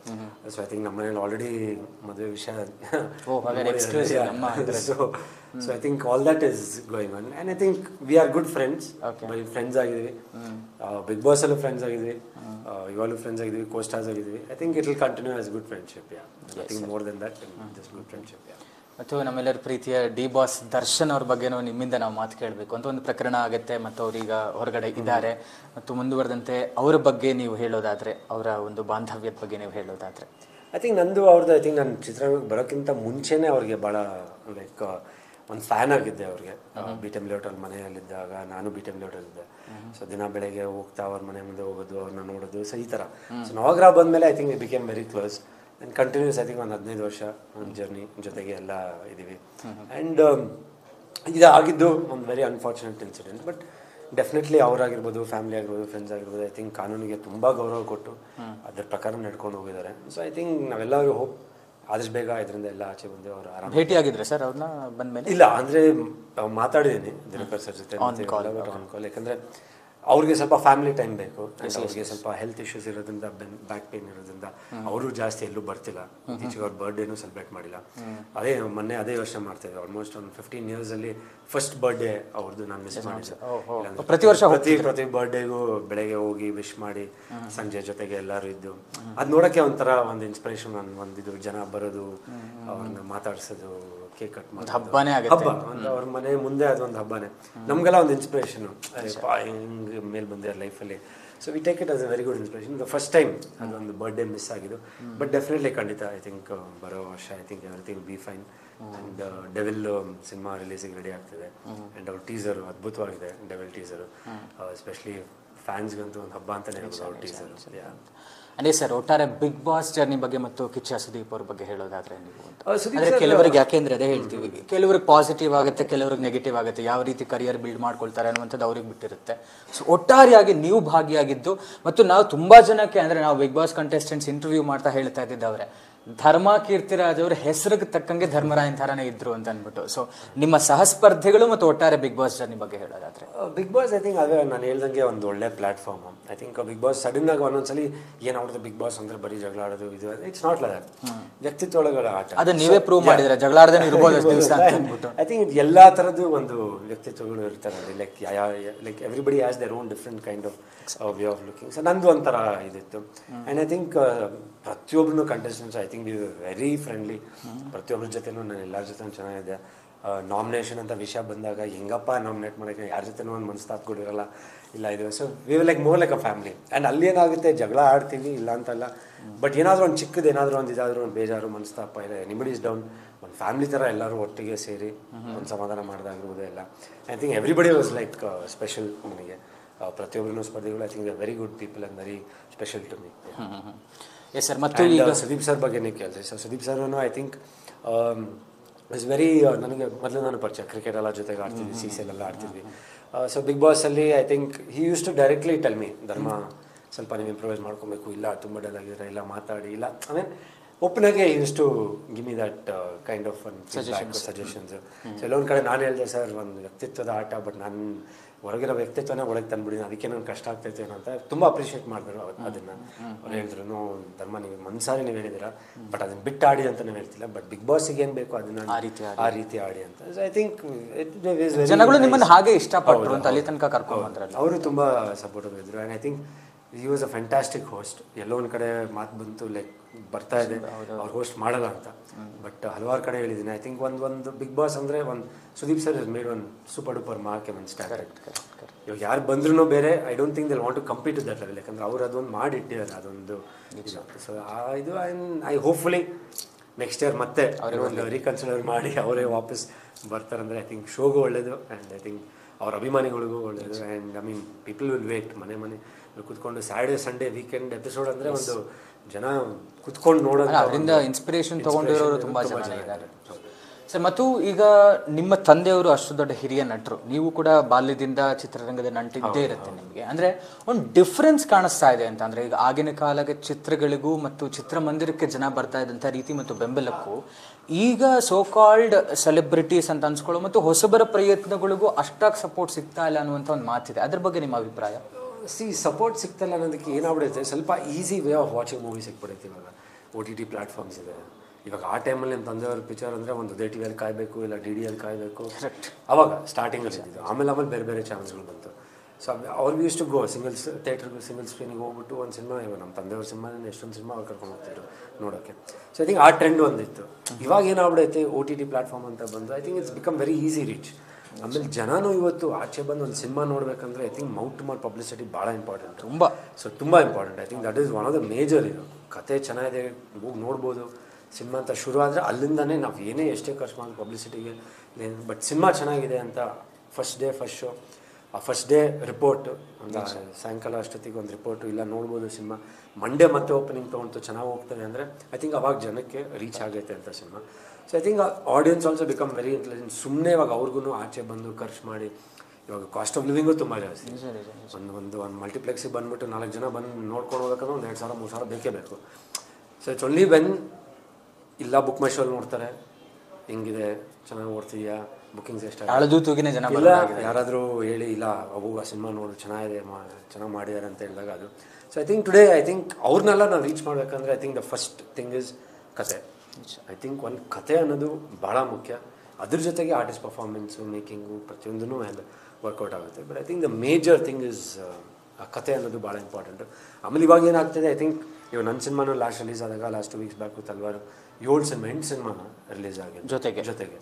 ಸೊ ಐ ಥಿಂಕ್ ನಮ್ಮ ಮನೇಲಿ ಆಲ್ರೆಡಿ ಮದುವೆ ವಿಷಯ. So I think all that is going on. And I think we are good friends. Friends ಆಗಿದ್ವಿ, ಬಿಗ್ ಬಾಸ್ ಅಲ್ಲೂ ಫ್ರೆಂಡ್ಸ್ ಆಗಿದ್ವಿ, ಇವಾಗಲೂ ಫ್ರೆಂಡ್ಸ್ ಆಗಿದ್ವಿ, ಕೋ ಸ್ಟಾರ್ಸ್ ಆಗಿದ್ವಿ. I think it will continue as good friendship. Nothing more than that, just good friendship. ಮತ್ತು ನಮ್ಮೆಲ್ಲರ ಪ್ರೀತಿಯ D boss Darshan ಅವ್ರ ಬಗ್ಗೆನೂ ನಿಮ್ಮಿಂದ ನಾವು ಮಾತು ಕೇಳಬೇಕು ಅಂತ ಒಂದು ಪ್ರಕರಣ ಆಗುತ್ತೆ. ಮತ್ತು ಅವರೀಗ ಹೊರಗಡೆ ಇದ್ದಾರೆ. ಮತ್ತು ಮುಂದುವರೆದಂತೆ ಅವರ ಬಗ್ಗೆ ನೀವು ಹೇಳೋದಾದರೆ, ಅವರ ಒಂದು ಬಾಂಧವ್ಯದ ಬಗ್ಗೆ ನೀವು ಹೇಳೋದಾದರೆ? ಐ ಥಿಂಕ್ ನಂದು ಅವ್ರದ್ದು, ಐ ಥಿಂಕ್ ನಾನು ಚಿತ್ರರಂಗಕ್ಕೆ ಬರೋಕ್ಕಿಂತ ಮುಂಚೆನೇ ಅವ್ರಿಗೆ ಭಾಳ ಲೈಕ್ ಒಂದು ಫ್ಯಾನ್ ಆಗಿದ್ದೆ ಅವ್ರಿಗೆ. ಬಿ ಟಿ ಎಮ್ ಲೇಔಟಲ್ಲಿ ಮನೆಯಲ್ಲಿದ್ದಾಗ ನಾನು ಬಿ ಟಿ ಎಮ್ ಲೇಔಟಲ್ಲಿದ್ದೆ. ಸೊ ದಿನ ಬೆಳಗ್ಗೆ ಹೋಗ್ತಾ ಅವ್ರ ಮನೆ ಮುಂದೆ ಹೋಗೋದು, ಅವ್ರನ್ನ ನೋಡೋದು, ಸೊ ಈ ಥರ. ಸೊ ನವಗ್ರಹ ಬಂದಮೇಲೆ I think we became very close. And continues I think ಒಂದು 15 ವರ್ಷ ಒಂದು ಜರ್ನಿ ಜೊತೆಗೆ ಎಲ್ಲ ಇದ್ದೀವಿ. ಆ್ಯಂಡ್ ಇದು ಆಗಿದ್ದು ಒಂದು very unfortunate incident. But definitely ಅವರಾಗಿರ್ಬೋದು, ಫ್ಯಾಮಿಲಿ ಆಗಿರ್ಬೋದು, ಫ್ರೆಂಡ್ಸ್ ಆಗಿರ್ಬೋದು, ಐ ಥಿಂಕ್ ಕಾನೂನಿಗೆ ತುಂಬ ಗೌರವ ಕೊಟ್ಟು ಅದ್ರ ಪ್ರಕಾರ ನಡ್ಕೊಂಡು ಹೋಗಿದ್ದಾರೆ. ಸೊ ಐ ಥಿಂಕ್ ನಾವೆಲ್ಲರೂ ಹೋಪ್ ಆದಷ್ಟು ಬೇಗ ಇದರಿಂದ ಎಲ್ಲ ಆಚೆ ಬಂದು ಅವರು ಆರಾಮ ಭೇಟಿ ಆಗಿದ್ರೆ ಸರ್ ಅವ್ರನ್ನ ಬಂದಮೇಲೆ? ಇಲ್ಲ, ಅಂದರೆ ಮಾತಾಡಿದ್ದೀನಿ ದಿನಕರ್ ಸರ್ ಜೊತೆ ಆನ್ ಕಾಲ್. ಯಾಕಂದರೆ ಅವ್ರಿಗೆ ಸ್ವಲ್ಪ ಫ್ಯಾಮಿಲಿ ಟೈಮ್ ಬೇಕು. ಅವ್ರಿಗೆ ಸ್ವಲ್ಪ ಹೆಲ್ತ್ ಇಶ್ಯೂಸ್ ಇರೋದ್ರಿಂದ, ಬ್ಯಾಕ್ ಪೇನ್ ಇರೋದ್ರಿಂದ ಅವರು ಜಾಸ್ತಿ ಎಲ್ಲೂ ಬರ್ತಿಲ್ಲ. ಇತ್ತೀಚೆಗೆ ಅವ್ರ ಬರ್ಡೇನೂ ಸೆಲೆಬ್ರೇಟ್ ಮಾಡಿಲ್ಲ. ಮೊನ್ನೆ ಅದೇ ವರ್ಷ ಮಾಡ್ತಾಯಿದ್ದೆ. ಆಲ್ಮೋಸ್ಟ್ ಒಂದು 15 yearsಲ್ಲಿ ಫಸ್ಟ್ ಬರ್ಡೇ ಅವ್ರದ್ದು ನಾನು ಮಿಸ್ ಮಾಡಿದ್ದೆ. ಪ್ರತಿ ವರ್ಷ ಪ್ರತಿ ಬರ್ಡೇಗೂ ಬೆಳಗ್ಗೆ ಹೋಗಿ ವಿಶ್ ಮಾಡಿ ಸಂಜೆ ಜೊತೆಗೆ ಎಲ್ಲರೂ ಇದ್ದು ಅದು ನೋಡೋಕ್ಕೆ ಒಂಥರ ಒಂದು ಇನ್ಸ್ಪಿರೇಷನ್. ಒಂದಿದು ಜನ ಬರೋದು, ಅವ್ರನ್ನ ಮಾತಾಡ್ಸೋದು, ಕೇಕ್ ಕಟ್ ಮಾಡೋದು, ಹಬ್ಬನೇ ಹಬ್ಬ ಅವ್ರ ಮನೆ ಮುಂದೆ ಅದೊಂದು ಹಬ್ಬನೇ. ನಮಗೆಲ್ಲ ಒಂದು ಇನ್ಸ್ಪಿರೇಷನು, ಹಿಂಗೆ ಮೇಲೆ ಬಂದಿರೋ ಲೈಫಲ್ಲಿ. So we take it as a very good inspiration. The first time ಅದೊಂದು ಬರ್ಡೇ ಮಿಸ್ ಆಗಿದ್ದು. ಬಟ್ ಡೆಫಿನೆಟ್ಲಿ ಖಂಡಿತ ಐ ಥಿಂಕ್ ಬರೋ ವರ್ಷ I think everything be fine. And Devil cinema ರಿಲೀಸಿಗೆ ರೆಡಿ ಆಗ್ತಿದೆ. ಆ್ಯಂಡ್ ಅವ್ರ ಟೀಸರು ಅದ್ಭುತವಾಗಿದೆ, ಡೆವಿಲ್ ಟೀಸರು. ಎಸ್ಪೆಷಲಿ ಫ್ಯಾನ್ಸ್ಗಂತೂ ಒಂದು ಹಬ್ಬ ಅಂತಲೇ ಹೇಳ್ಬೋದು ಅವ್ರ ಟೀಸರು. ಅದೇ ಸರ್, ಒಟ್ಟಾರೆ ಬಿಗ್ ಬಾಸ್ ಜರ್ನಿ ಬಗ್ಗೆ ಮತ್ತು ಕಿಚ್ಚ ಸುದೀಪ್ ಅವ್ರ ಬಗ್ಗೆ ಹೇಳೋದಾದ್ರೆ ನೀವು ಅಂದರೆ ಕೆಲವರಿಗೆ, ಯಾಕೆಂದ್ರೆ ಅದೇ ಹೇಳ್ತೀವಿ, ಕೆಲವ್ರಿಗೆ ಪಾಸಿಟಿವ್ ಆಗುತ್ತೆ, ಕೆಲವ್ರಿಗೆ ನೆಗೆಟಿವ್ ಆಗುತ್ತೆ. ಯಾವ ರೀತಿ ಕರಿಯರ್ ಬಿಲ್ಡ್ ಮಾಡ್ಕೊಳ್ತಾರೆ ಅನ್ನುವಂಥದ್ದು ಅವ್ರಿಗೆ ಬಿಟ್ಟಿರುತ್ತೆ. ಸೊ ಒಟ್ಟಾರೆಯಾಗಿ ನೀವು ಭಾಗಿಯಾಗಿದ್ದು, ಮತ್ತು ನಾವು ತುಂಬ ಜನಕ್ಕೆ ಅಂದರೆ ನಾವು ಬಿಗ್ ಬಾಸ್ ಕಂಟೆಸ್ಟೆಂಟ್ಸ್ ಇಂಟರ್ವ್ಯೂ ಮಾಡ್ತಾ ಹೇಳ್ತಾ ಇದ್ದಿದ್ದವ್ರೆ, ಧರ್ಮ ಕೀರ್ತಿರಾಜ್ ಅವ್ರ ಹೆಸರಿಗೆ ತಕ್ಕಂಗೆ ಧರ್ಮರಾಯನ್ ಥರನೇ ಇದ್ರು ಅಂತ ಅಂದ್ಬಿಟ್ಟು. ಸೊ ನಿಮ್ಮ ಸಹಸ್ಪರ್ಧಿಗಳು ಮತ್ತು ಒಟ್ಟಾರೆ ಬಿಗ್ ಬಾಸ್ ಜರ್ನಿ ಬಗ್ಗೆ ಹೇಳೋದಾದ್ರೆ? ಬಿಗ್ ಬಾಸ್ ಐ ಥಿಂಕ್ ಅದೇ ನಾನು ಹೇಳ್ದಂಗೆ ಒಂದು ಒಳ್ಳೆ platform. I think Bigg Boss sudden ಆಗಿ ಒಂದೊಂದ್ಸಲಿ ಏನಾಗ್ತದೆ ಬಿಗ್ ಬಾಸ್ ಅಂದ್ರೆ ಬರೀ ಜಗಳ ಆಡೋದು, ಇದು ಇಟ್ಸ್ ನಾಟ್ ಲೈಕ್ ದಟ್. ವ್ಯಕ್ತಿತ್ವ ಒಳಗಡೆ ಆಟ, ಅದು ನೀವೇ ಪ್ರೂವ್ ಮಾಡಿದ್ರೆ ಜಗಳ ಆಡದೆ ಇರ್ಬೋದು ದಿವಸ ಅಂದ್ಬಿಟ್ಟು. ಐ ಥಿಂಕ್ ಎಲ್ಲಾ ಥರದ್ದು ಒಂದು ವ್ಯಕ್ತಿತ್ವಗಳು ಇರ್ತಾರೆ. Like everybody has their own different kind of way of looking. So ನಂದು ಒಂಥರ ಇದಿತ್ತು. ಆ್ಯಂಡ್ ಐ ಥಿಂಕ್ ಪ್ರತಿಯೊಬ್ಬರು contestants I think V very friendly. ಪ್ರತಿಯೊಬ್ಬರ ಜೊತೆನೂ ನಾನು ಎಲ್ಲರ ಜೊತೆ ಚೆನ್ನಾಗಿದೆ. ನಾಮಿನೇಷನ್ ಅಂತ ವಿಷಯ ಬಂದಾಗ ಹೆಂಗಪ್ಪ ನಾಮಿನೇಟ್ ಮಾಡೋಕ್ಕೆ ಯಾರ ಜೊತೆನೂ ಒಂದು ಮನಸ್ತಾಪಗಳಿರಲ್ಲ, ಇಲ್ಲ ಇದು. So we like more like a family. And ಅಲ್ಲಿ ಏನಾಗುತ್ತೆ, ಜಗಳ ಆಡ್ತೀವಿ ಇಲ್ಲ ಅಂತಲ್ಲ, ಬಟ್ ಏನಾದರೂ ಒಂದು ಚಿಕ್ಕದು ಏನಾದರೂ ಒಂದು ಇದಾದರೂ ಒಂದು ಬೇಜಾರು ಮನಸ್ತಾಪ ಇದೆ, ಎನಿಬಡಿ ಇಸ್ ಡೌನ್, ಒಂದು ಫ್ಯಾಮಿಲಿ ಥರ ಎಲ್ಲರೂ ಒಟ್ಟಿಗೆ ಸೇರಿ ಒಂದು ಸಮಾಧಾನ ಮಾಡಿದಾಗಿರ್ಬೋದು ಎಲ್ಲ. I think everybody was like special ನನಗೆ. ಪ್ರತಿಯೊಬ್ಬರೂ ಸ್ಪರ್ಧಿಗಳು I think very good people and very special to me. Yes sir. ಮತ್ತು ಈಗ ಸುದೀಪ್ ಸರ್ ಬಗ್ಗೆ ನೀವು ಕೇಳಿದೆ. So Sudeep sir I think is very, ನನಗೆ ಮೊದಲು ನಾನು ಪರಿಚಯ, ಕ್ರಿಕೆಟ್ ಎಲ್ಲ ಜೊತೆಗೆ ಆಡ್ತಿದ್ವಿ, CCL ಎಲ್ಲ ಆಡ್ತಿದ್ವಿ. ಸೊ ಬಿಗ್ ಬಾಸಲ್ಲಿ I think he used to directly tell me, Dharma ಸ್ವಲ್ಪ ನೀವು ಇಂಪ್ರೂವೈಸ್ ಮಾಡ್ಕೊಬೇಕು, ಇಲ್ಲ ತುಂಬ ಡಲ್ ಆಗಿದ್ರೆ ಇಲ್ಲ ಮಾತಾಡಿ, ಇಲ್ಲ ಐ ಮೀನ್ ಓಪನಾಗೆ used to give me that kind of suggestions. So ಎಲ್ಲೊಂದು ಕಡೆ ನಾನು ಹೇಳಿದೆ, ಸರ್ ಒಂದು ವ್ಯಕ್ತಿತ್ವದ ಆಟ, ಬಟ್ ನಾನು ಹೊರಗಿರೋ ವ್ಯಕ್ತಿತ್ವನೇ ಒಳಗೆ ತಂದ್ಬಿಡಿ, ಅದಕ್ಕೆ ನಂಗೆ ಕಷ್ಟ ಆಗ್ತೈತೆ ಅಂತ ತುಂಬ ಅಪ್ರಿಷಿಯೇಟ್ ಮಾಡಿದ್ರು ಅದನ್ನು. ಅವ್ರು ಹೇಳಿದ್ರು, ಧರ್ಮ ನೀವು ಮನ್ಸಾರಿ ನೀವು ಹೇಳಿದ್ದೀರಾ, ಬಟ್ ಅದನ್ನ ಬಿಟ್ಟು ಆಡಿ ಅಂತ ನಾವು ಹೇಳ್ತಿಲ್ಲ, ಬಟ್ ಬಿಗ್ ಬಾಸಿಗೆ ಏನು ಬೇಕು ಅದನ್ನ ಆ ರೀತಿ ಆಡಿ ಅಂತ. ಐ ಥಿಂಕ್ ಜನಗಳು ನಿಮ್ಮನ್ನು ಹಾಗೆ ಇಷ್ಟಪಟ್ಟರು ಅಂತ ಅಲ್ಲಿ ತನಕ ಕರ್ಕೊಂಡು ಬಂದ್ರಲ್ಲ. ಅವರು ತುಂಬ ಸಪೋರ್ಟಿವ್ ಇದ್ರು. And I think he was a fantastic host. ಎಲ್ಲೋ ಒಂದು ಕಡೆ ಮಾತು ಬಂತು ಲೈಕ್ ಬರ್ತಾ ಇದೆ ಅವ್ರು ಹೋಸ್ಟ್ ಮಾಡಲ್ಲ ಅಂತ, ಬಟ್ ಹಲವಾರು ಕಡೆ ಹೇಳಿದ್ದೀನಿ. ಐ ಥಿಂಕ್ ಒಂದು ಬಿಗ್ ಬಾಸ್ ಅಂದರೆ ಒಂದು Sudeep sir is made one super duper mark among star. ಇವಾಗ ಯಾರು ಬಂದ್ರೂ ಬೇರೆ I don't think they want to compete with that level, ಯಾಕಂದ್ರೆ ಅವ್ರು ಅದೊಂದು ಮಾಡಿಟ್ಟಿದ್ದಾರೆ ಅದೊಂದು. ಸೊ ಇದು ಐ ಹೋಪ್ಫುಲಿ ನೆಕ್ಸ್ಟ್ ಇಯರ್ ಮತ್ತೆ ಒಂದು ರೀಕನ್ಸಿಡರ್ ಮಾಡಿ ಅವರೇ ವಾಪಸ್ ಬರ್ತಾರಂದರೆ ಐ ಥಿಂಕ್ ಶೋಗೂ ಒಳ್ಳೇದು, ಆ್ಯಂಡ್ ಐ ಥಿಂಕ್ ಅವ್ರ ಅಭಿಮಾನಿಗಳಿಗೂ ಒಳ್ಳೇದು. And I mean people will wait ಮನೆ ಕುತ್ಕೊಂಡು ಸ್ಯಾಟರ್ಡೇ ಸಂಡೇ ವೀಕೆಂಡ್ ಎಪಿಸೋಡ್ ಅಂದರೆ ಒಂದು ಜನ ಕುತ್ಕೊಂಡು ನೋಡೋದು, ಅದರಿಂದ ಇನ್ಸ್ಪಿರೇಷನ್ ತಗೊಂಡಿರೋರು ತುಂಬ ಜನ ಇದ್ದಾರೆ ಸರ್. ಮತ್ತು ಈಗ ನಿಮ್ಮ ತಂದೆಯವರು ಅಷ್ಟು ದೊಡ್ಡ ಹಿರಿಯ ನಟರು, ನೀವು ಕೂಡ ಬಾಲ್ಯದಿಂದ ಚಿತ್ರರಂಗದ ನಂಟಿದ್ದೇ ಇರುತ್ತೆ ನಿಮಗೆ. ಅಂದರೆ ಒಂದು ಡಿಫ್ರೆನ್ಸ್ ಕಾಣಿಸ್ತಾ ಇದೆ ಅಂತ ಅಂದರೆ, ಈಗ ಆಗಿನ ಕಾಲಕ್ಕೆ ಚಿತ್ರಗಳಿಗೂ ಮತ್ತು ಚಿತ್ರಮಂದಿರಕ್ಕೆ ಜನ ಬರ್ತಾ ಇದ್ದಂಥ ರೀತಿ ಮತ್ತು ಬೆಂಬಲಕ್ಕೂ ಈಗ ಸೋ ಕಾಲ್ಡ್ ಸೆಲೆಬ್ರಿಟೀಸ್ ಅಂತ ಅನ್ಸ್ಕೊಳ್ಳೋ ಮತ್ತು ಹೊಸಬರ ಪ್ರಯತ್ನಗಳಿಗೂ ಅಷ್ಟಾಗಿ ಸಪೋರ್ಟ್ ಸಿಗ್ತಾ ಇಲ್ಲ ಅನ್ನುವಂಥ ಒಂದು ಮಾತಿದೆ. ಅದ್ರ ಬಗ್ಗೆ ನಿಮ್ಮ ಅಭಿಪ್ರಾಯ? ಸಪೋರ್ಟ್ ಸಿಗ್ತಲ್ಲ ಅನ್ನೋದಕ್ಕೆ ಏನಾಗ್ಬಿಡುತ್ತೆ, ಸ್ವಲ್ಪ easy way of watching movie ಸಿಕ್ಬಿಡುತ್ತೆ. ಇವಾಗ OTT ಪ್ಲಾಟ್ಫಾರ್ಮ್ಸ್ ಇದೆ. ಇವಾಗ ಆ ಟೈಮಲ್ಲಿ ನಮ್ಮ ತಂದೆಯವ್ರ ಪಿಕ್ಚರ್ ಅಂದರೆ ಒಂದು ಉದಯ ಟಿವಿಯಲ್ಲಿ ಕಾಯಬೇಕು, ಇಲ್ಲ DD ಅಲ್ಲಿ ಕಾಯಬೇಕು. ಅವಾಗ ಸ್ಟಾರ್ಟಿಂಗಲ್ಲಿ ಇದ್ದಿದ್ದು. ಆಮೇಲೆ ಬೇರೆ ಬೇರೆ ಚಾನಲ್ಸ್ಗಳು ಬಂತು. ಸೊ ಅವ್ರಿಗೆ ಇಷ್ಟು ಗೋ ಥಿಯೇಟ್ರಿಗೆ ಸಿಂಗಲ್ ಸ್ಕ್ರೀನಿಗೆ ಹೋಗ್ಬಿಟ್ಟು ಒಂದು ಸಿನಿಮಾ, ಇವಾಗ ನಮ್ಮ ತಂದೆಯವ್ರ ಸಿನಿಮಾನ ಎಷ್ಟೊಂದು ಸಿನಿಮಾ ಅವ್ರು ಕರ್ಕೊಂಡು ಹೋಗ್ತಿದ್ರು ನೋಡೋಕ್ಕೆ. ಸೊ ಐ ಥಿಂಕ್ ಆ ಟ್ರೆಂಡ್ ಒಂದಿತ್ತು. ಇವಾಗ ಏನಾಗ್ಬಿಡೈತೆ OTT ಪ್ಲಾಟ್ಫಾರ್ಮ್ ಅಂತ ಬಂದು I think it's become very easy reach. ಆಮೇಲೆ ಜನನೂ ಇವತ್ತು ಆಚೆ ಬಂದು ಒಂದು ಸಿನಿಮಾ ನೋಡ್ಬೇಕಂದ್ರೆ I think mouth to mouth publicity ಭಾಳ ಇಂಪಾರ್ಟೆಂಟ್, ತುಂಬ important. I think that is one of the major. ಇದು ಕತೆ ಚೆನ್ನಾಗಿದೆ, ಹೋಗಿ ನೋಡ್ಬೋದು. ಸಿನಿಮಾ ಅಂತ ಶುರು ಆದರೆ ಅಲ್ಲಿಂದನೇ ನಾವು ಏನೇ ಎಷ್ಟೇ ಖರ್ಚು ಮಾಡಿ ಪಬ್ಲಿಸಿಟಿಗೆ, ಬಟ್ ಸಿನಿಮಾ ಚೆನ್ನಾಗಿದೆ ಅಂತ ಫಸ್ಟ್ ಶೋ, ಆ ಫಸ್ಟ್ ಡೇ ರಿಪೋರ್ಟು, ಒಂದು ಸಾಯಂಕಾಲ ಅಷ್ಟೊತ್ತಿಗೆ ಒಂದು ರಿಪೋರ್ಟು ಇಲ್ಲ ನೋಡ್ಬೋದು ಸಿನಿಮಾ. ಮಂಡೇ ಮತ್ತೆ ಓಪನಿಂಗ್ ತೊಗೊಂಡು ಚೆನ್ನಾಗಿ ಹೋಗ್ತದೆ ಅಂದರೆ ಐ ಥಿಂಕ್ ಅವಾಗ ಜನಕ್ಕೆ ರೀಚ್ ಆಗೈತೆ ಅಂತ cinema. So I think audience also become very intelligent. ಸುಮ್ಮನೆ ಇವಾಗ ಅವ್ರಿಗೂ ಆಚೆ ಬಂದು ಖರ್ಚು ಮಾಡಿ, ಇವಾಗ ಕಾಸ್ಟ್ ಆಫ್ ಲಿವಿಂಗು ತುಂಬ ಜಾಸ್ತಿ. ಒಂದು ಮಲ್ಟಿಪ್ಲೆಕ್ಸಿಗೆ ಬಂದುಬಿಟ್ಟು 4 ಜನ ಬಂದು ನೋಡ್ಕೊಂಡು ಹೋಗ್ಬೇಕಂದ್ರೆ ಒಂದು 2,000-3,000 ಬೇಕೇ ಬೇಕು. ಸೊ ಇಟ್ಸ್ ಓನ್ಲಿ ವೆನ್ ಇಲ್ಲ ಬುಕ್ ಮೈ ಶೋಲ್ಲಿ ನೋಡ್ತಾರೆ, ಹೆಂಗಿದೆ ಚೆನ್ನಾಗಿ ಓಡ್ತಿದ್ಯಾ, ಬುಕ್ಕಿಂಗ್ಸ್ ಎಷ್ಟಾಗಿದೆ ಜನ ಇಲ್ಲ ಯಾರಾದರೂ ಹೇಳಿ ಇಲ್ಲ ಅವು ಆ ಸಿನಿಮಾ ನೋಡು ಚೆನ್ನಾಗಿದೆ ಚೆನ್ನಾಗಿ ಮಾಡಿದ್ದಾರೆ ಅಂತ ಹೇಳಿದಾಗ ಅದು. So I think today I think ಅವ್ರನ್ನೆಲ್ಲ ನಾವು ರೀಚ್ ಮಾಡಬೇಕಂದ್ರೆ I think the first thing is ಕತೆ. ಐ ಥಿಂಕ್ ಒಂದು ಕತೆ ಅನ್ನೋದು ಭಾಳ ಮುಖ್ಯ. ಅದ್ರ ಜೊತೆಗೆ ಆರ್ಟಿಸ್ಟ್ ಪರ್ಫಾರ್ಮೆನ್ಸು, ಮೇಕಿಂಗು ಪ್ರತಿಯೊಂದೂ ಎಲ್ಲ ವರ್ಕೌಟ್ ಆಗುತ್ತೆ. But I think the major thing is ಆ ಕತೆ ಅನ್ನೋದು ಭಾಳ ಇಂಪಾರ್ಟೆಂಟು. ಆಮೇಲೆ ಇವಾಗ ಏನಾಗ್ತದೆ ಐ ಥಿಂಕ್ ಇವಾಗ ನನ್ನ ಸಿನಿಮಾನು ಲಾಸ್ಟ್ ರಿಲೀಸ್ ಆದಾಗ ಲಾಸ್ಟ್ 2 ವೀಕ್ಸ್ ಬ್ಯಾಕು ತಲ್ವಾರು 8 ಸಿನಿಮಾ ರಿಲೀಸ್ ಆಗಿದೆ ಜೊತೆಗೆ.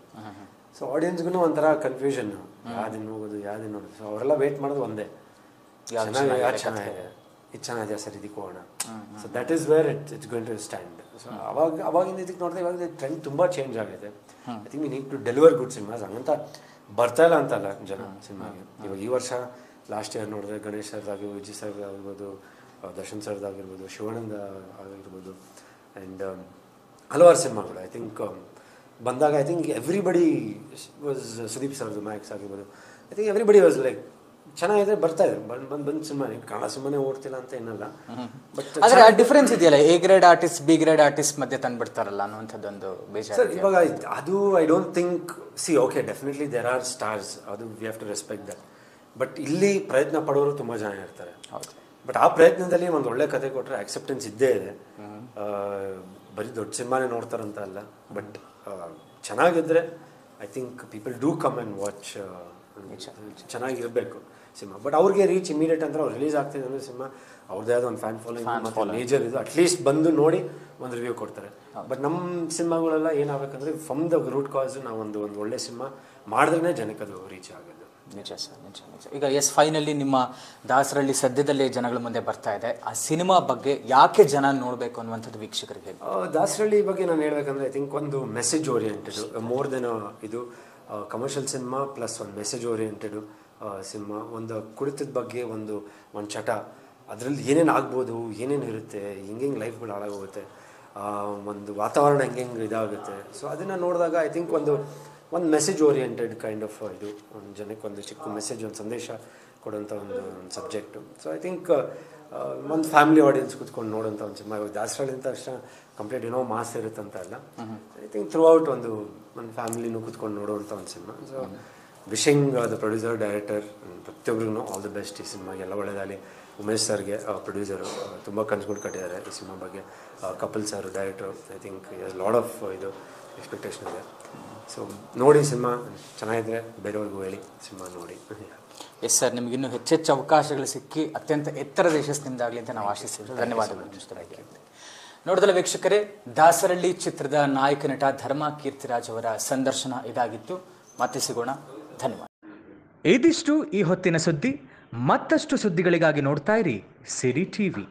ಸೊ ಆಡಿಯನ್ಸ್ಗೂ ಒಂಥರ ಕನ್ಫ್ಯೂಷನ್, ಯಾವ್ದಿನ ಹೋಗೋದು ಯಾವ್ದಿನ ನೋಡೋದು. ಸೊ ಅವರೆಲ್ಲ ವೇಟ್ ಮಾಡೋದು ಒಂದೇ, ಚೆನ್ನಾಗಿದೆ ಇದು ಚೆನ್ನಾಗಿದೆ ಸರ್ ಇದಕ್ಕೆ ಹೋಗೋಣ. So that is where it's going to stand. So ಅವಾಗಿಂದ ಇದಕ್ಕೆ ನೋಡಿದ್ರೆ ಇವಾಗ ಟ್ರೆಂಡ್ ತುಂಬ ಚೇಂಜ್ ಆಗಿದೆ. I think we need to deliver good cinemas. ಹಂಗಂತ ಬರ್ತಾ ಇಲ್ಲ ಅಂತಲ್ಲ ಜನ ಸಿನಿಮಾಗೆ. ಇವಾಗ ಈ ವರ್ಷ ಲಾಸ್ಟ್ ಇಯರ್ ನೋಡಿದ್ರೆ ಗಣೇಶ್ ಸರ್ದಾಗಿರ್ಬೋದು, ವಿಜಯ್ ಸರ್ ಆಗಿರ್ಬೋದು, ದರ್ಶನ್ ಸರ್ದಾಗಿರ್ಬೋದು, ಶಿವಾನಂದ ಆಗಿರ್ಬೋದು, ಆ್ಯಂಡ್ ಹಲವಾರು ಸಿನಿಮಾಗಳು ಐ ಥಿಂಕ್ ಬಂದಾಗ I think everybody was Sudeep ಸರ್ದು ಮ್ಯಾಕ್ಸ್ ಆಗಿರ್ಬೋದು. I think everybody was like ಚೆನ್ನಾಗಿದೆ ಬರ್ತಾ ಇದೆ ಬಂದು ಸಿನಿಮಾ. ಕನ್ನಡ ಸಿನಿಮಾನೇ ಓಡ್ತಿಲ್ಲ ಅಂತ ಏನಲ್ಲ, ಬಟ್ ಆದರೆ ಆ ಡಿಫ್ರೆನ್ಸ್ ಇದೆಯಲ್ಲ, A grade artist B grade artist ಮಧ್ಯೆ ತಂದುಬಿಡ್ತಾರಲ್ಲ ಅನ್ನುವಂಥದ್ದೊಂದು ಬೇಜಾರು. ಸರ್ ಇವಾಗ ಅದು I don't think okay definitely there are stars, ಅದು we have to respect that. But ಇಲ್ಲಿ ಪ್ರಯತ್ನ ಪಡೋರು ತುಂಬ ಜನ ಇರ್ತಾರೆ. ಬಟ್ ಆ ಪ್ರಯತ್ನದಲ್ಲಿ ಒಂದು ಒಳ್ಳೆ ಕತೆ ಕೊಟ್ಟರೆ ಆಕ್ಸೆಪ್ಟೆನ್ಸ್ ಇದ್ದೇ ಇದೆ. ಬರೀ ದೊಡ್ಡ ಸಿನಿಮಾನೇ ನೋಡ್ತಾರಂತ ಅಲ್ಲ, ಬಟ್ ಚೆನ್ನಾಗಿದ್ದರೆ I think people do come and watch. ಚೆನ್ನಾಗಿರಬೇಕು ಸಿನಿಮಾ. ಬಟ್ ಅವ್ರಿಗೆ ರೀಚ್ ಇಮಿಡಿಯೇಟ್ ಅಂದ್ರೆ ಅವ್ರು ರಿಲೀಸ್ ಆಗ್ತಿದೆ ಅಂದರೆ ಸಿನಿಮಾ ಅವ್ರದ್ದೇ ಆದ ಒಂದು ಫ್ಯಾನ್ ಫಾಲೋಯಿಂಗ್ ಮತ್ತು ಮೇಜರ್ ಇದು ಅಟ್ಲೀಸ್ಟ್ ಬಂದು ನೋಡಿ ಒಂದು ರಿವ್ಯೂ ಕೊಡ್ತಾರೆ. ಬಟ್ ನಮ್ಮ ಸಿನಿಮಾಗಳೆಲ್ಲ ಏನಾಗಬೇಕಂದ್ರೆ ಫ್ರಮ್ ದ ರೂಟ್ ಕಾಸ್ ನಾವು ಒಂದು ಒಳ್ಳೆ ಸಿನಿಮಾ ಮಾಡಿದ್ರೆ ಜನಕ್ಕೆ ಅದು ರೀಚ್ ಆಗೋದು. ನಿಜ ಸರ್, ನಿಜ. ಈಗ ಫೈನಲಿ ನಿಮ್ಮ ದಾಸರಳ್ಳಿ ಸದ್ಯದಲ್ಲೇ ಜನಗಳ ಮುಂದೆ ಬರ್ತಾ ಇದೆ. ಆ ಸಿನಿಮಾ ಬಗ್ಗೆ ಯಾಕೆ ಜನ ನೋಡಬೇಕು ಅನ್ನುವಂಥದ್ದು ವೀಕ್ಷಕರಿಗೆ? ದಾಸರಳ್ಳಿ ಬಗ್ಗೆ ನಾನು ಹೇಳ್ಬೇಕಂದ್ರೆ ಐ ಥಿಂಕ್ ಒಂದು ಮೆಸೇಜ್ ಓರಿಯೆಂಟೆಡ್ ಮೋರ್ ದೆನ್ ಇದು ಕಮರ್ಷಿಯಲ್ ಸಿನಿಮಾ ಪ್ಲಸ್ ಒಂದು ಮೆಸೇಜ್ ಓರಿಯೆಂಟೆಡು ಸಿನಿಮಾ. ಒಂದು ಕುಡಿತದ ಬಗ್ಗೆ ಒಂದು ಚಟ, ಅದರಲ್ಲಿ ಏನೇನು ಆಗ್ಬೋದು, ಏನೇನು ಇರುತ್ತೆ, ಹೆಂಗೆ ಲೈಫ್ಗಳು ಹಾಳಾಗೋಗುತ್ತೆ, ಒಂದು ವಾತಾವರಣ ಹೆಂಗೆ ಇದಾಗುತ್ತೆ. ಸೊ ಅದನ್ನು ನೋಡಿದಾಗ ಐ ಥಿಂಕ್ ಒಂದು ಮೆಸೇಜ್ ಓರಿಯೆಂಟೆಡ್ ಕೈಂಡ್ ಆಫ್ ಇದು ಒಂದು ಜನಕ್ಕೆ ಒಂದು ಚಿಕ್ಕ ಮೆಸೇಜ್, ಒಂದು ಸಂದೇಶ ಕೊಡುವಂಥ ಒಂದು ಸಬ್ಜೆಕ್ಟು. ಸೊ ಐ ಥಿಂಕ್ ಒಂದು ಫ್ಯಾಮಿಲಿ ಆಡಿಯನ್ಸ್ ಕೂತ್ಕೊಂಡು ನೋಡೋಂಥ ಒಂದು ಸಿನಿಮಾ. ಇವಾಗ ದಾಸರಳ್ಳಿ ಅಂತ ತಕ್ಷಣ ಕಂಪ್ಲೀಟ್ ಏನೋ ಮಾಸ್ ಇರುತ್ತಂತ ಅಲ್ಲ, ಐ ಥಿಂಕ್ ಥ್ರೂ ಔಟ್ ಒಂದು ಫ್ಯಾಮಿಲಿನೂ ಕೂತ್ಕೊಂಡು ನೋಡುವಂಥ ಒಂದು cinema. So wishing the producer director ಪ್ರತಿಯೊಬ್ಬರಿಗೂ ಆಲ್ ದಿ ಬೆಸ್ಟ್ ಈ ಸಿನಿಮಾಗೆ ಎಲ್ಲ ಒಳ್ಳೆಯದಾಗಲಿ. ಉಮೇಶ್ ಸರ್ಗೆ ಪ್ರೊಡ್ಯೂಸರು ತುಂಬ ಕನಸುಗಳು ಕಟ್ಟಿದ್ದಾರೆ ಈ ಸಿನಿಮಾ ಬಗ್ಗೆ. Kapil sir director, I think lot of ಇದು ಎಕ್ಸ್ಪೆಕ್ಟೇಷನ್ ಇದೆ. ಸೊ ನೋಡಿ ಸಿನಿಮಾ ಚೆನ್ನಾಗಿದ್ರೆ ಬೇರೆಯವ್ರಿಗೂ ಹೇಳಿ ಸಿನಿಮಾ ನೋಡಿ. ಎಸ್ ಸರ್, ನಿಮಗಿನ್ನೂ ಹೆಚ್ಚೆಚ್ಚು ಅವಕಾಶಗಳು ಸಿಕ್ಕಿ ಅತ್ಯಂತ ಎತ್ತರದ ಯಶಸ್ಸಿನಿಂದಾಗಲಿ ಅಂತ ನಾವು ಆಶಿಸ್ತೀವಿ. ಧನ್ಯವಾದಗಳು. ನೋಡಿದಲ್ಲ ವೀಕ್ಷಕರೇ, ದಾಸರಳ್ಳಿ ಚಿತ್ರದ ನಾಯಕ ನಟ ಧರ್ಮ ಕೀರ್ತಿರಾಜ್ ಅವರ ಸಂದರ್ಶನ ಇದಾಗಿತ್ತು. ಮತ್ತೆ ಸಿಗೋಣ. ಧನ್ಯವಾದ. ಇದಿಷ್ಟು ಈ ಹೊತ್ತಿನ ಸುದ್ದಿ. ಮತ್ತಷ್ಟು ಸುದ್ದಿಗಳಿಗಾಗಿ ನೋಡ್ತಾ ಇರಿ ಸಿರಿ ಟಿವಿ.